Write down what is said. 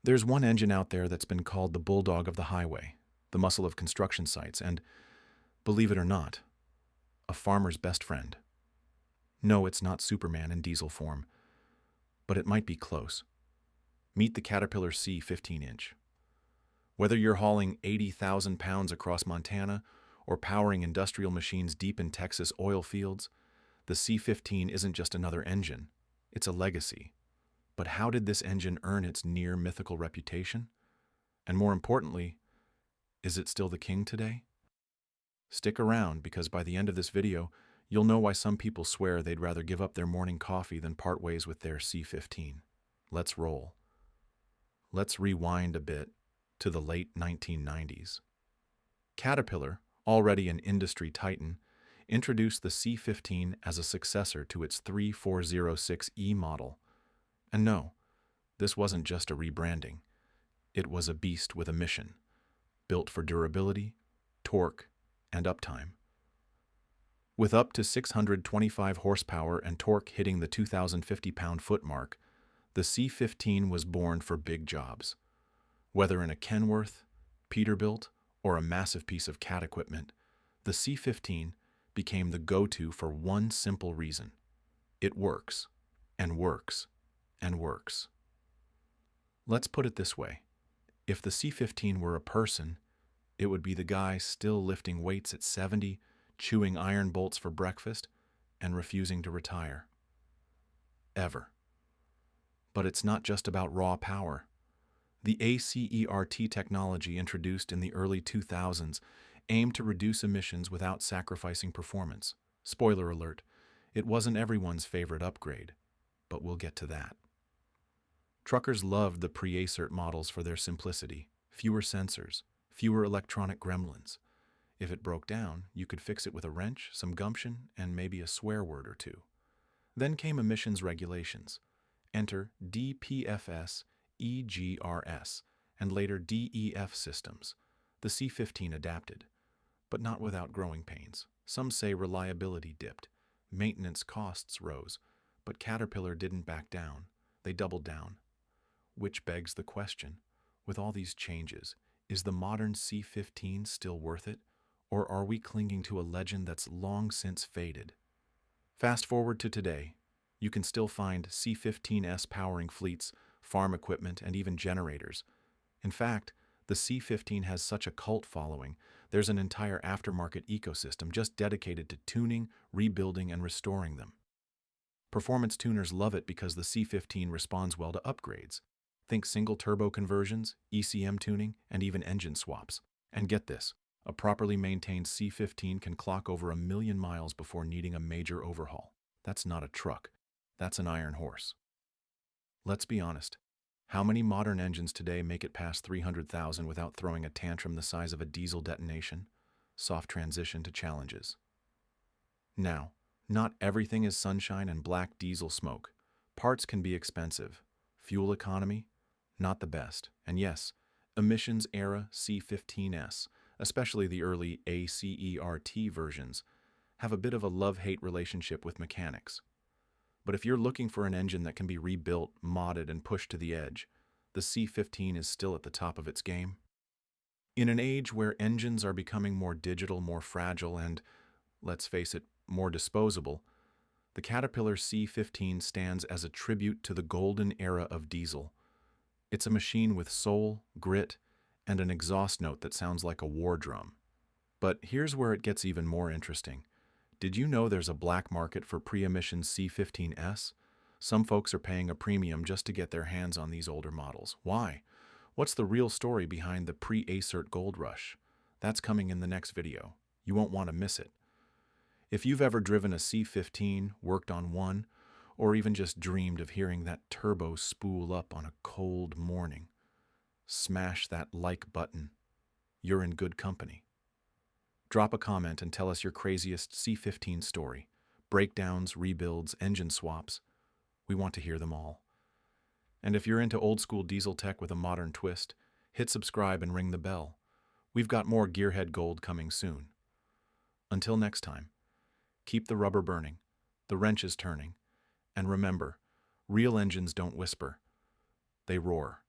There's one engine out there that's been called the bulldog of the highway, the muscle of construction sites, and, believe it or not, a farmer's best friend. No, it's not Superman in diesel form, but it might be close. Meet the Caterpillar C15-inch. Whether you're hauling 80,000 pounds across Montana or powering industrial machines deep in Texas oil fields, the C15 isn't just another engine, it's a legacy. But how did this engine earn its near-mythical reputation? And more importantly, is it still the king today? Stick around, because by the end of this video, you'll know why some people swear they'd rather give up their morning coffee than part ways with their C15. Let's roll. Let's rewind a bit to the late 1990s. Caterpillar, already an industry titan, introduced the C15 as a successor to its 3406E model. And no, this wasn't just a rebranding. It was a beast with a mission, built for durability, torque, and uptime. With up to 625 horsepower and torque hitting the 2,050 pound-foot mark, the C15 was born for big jobs. Whether in a Kenworth, Peterbilt, or a massive piece of CAT equipment, the C15 became the go-to for one simple reason. It works, and works, and works. Let's put it this way. If the C15 were a person, it would be the guy still lifting weights at 70, chewing iron bolts for breakfast, and refusing to retire. Ever. But it's not just about raw power. The ACERT technology introduced in the early 2000s aimed to reduce emissions without sacrificing performance. Spoiler alert, it wasn't everyone's favorite upgrade, but we'll get to that. Truckers loved the pre-ACERT models for their simplicity, fewer sensors, fewer electronic gremlins. If it broke down, you could fix it with a wrench, some gumption, and maybe a swear word or two. Then came emissions regulations. Enter DPFS, EGRS, and later DEF systems. The C15 adapted, but not without growing pains. Some say reliability dipped, maintenance costs rose, but Caterpillar didn't back down. They doubled down. Which begs the question, with all these changes, is the modern C15 still worth it, or are we clinging to a legend that's long since faded? Fast forward to today, you can still find C15S powering fleets, farm equipment, and even generators. In fact, the C15 has such a cult following, there's an entire aftermarket ecosystem just dedicated to tuning, rebuilding, and restoring them. Performance tuners love it because the C15 responds well to upgrades. Think single turbo conversions, ECM tuning, and even engine swaps. And get this, a properly maintained C15 can clock over 1 million miles before needing a major overhaul. That's not a truck. That's an iron horse. Let's be honest. How many modern engines today make it past 300,000 without throwing a tantrum the size of a diesel detonation? Soft transition to challenges. Now, not everything is sunshine and black diesel smoke. Parts can be expensive. Fuel economy? Not the best. And yes, emissions era C15S, especially the early ACERT versions, have a bit of a love-hate relationship with mechanics. But if you're looking for an engine that can be rebuilt, modded, and pushed to the edge, the C15 is still at the top of its game. In an age where engines are becoming more digital, more fragile, and, let's face it, more disposable, the Caterpillar C15 stands as a tribute to the golden era of diesel. It's a machine with soul, grit, and an exhaust note that sounds like a war drum. But here's where it gets even more interesting. Did you know there's a black market for pre-emission C15S? Some folks are paying a premium just to get their hands on these older models. Why? What's the real story behind the pre-ACERT gold rush? That's coming in the next video. You won't want to miss it. If you've ever driven a C15, worked on one, or even just dreamed of hearing that turbo spool up on a cold morning, smash that like button. You're in good company. Drop a comment and tell us your craziest C15 story. Breakdowns, rebuilds, engine swaps. We want to hear them all. And if you're into old school diesel tech with a modern twist, hit subscribe and ring the bell. We've got more Gearhead Gold coming soon. Until next time, keep the rubber burning, the wrenches turning, and remember, real engines don't whisper, they roar.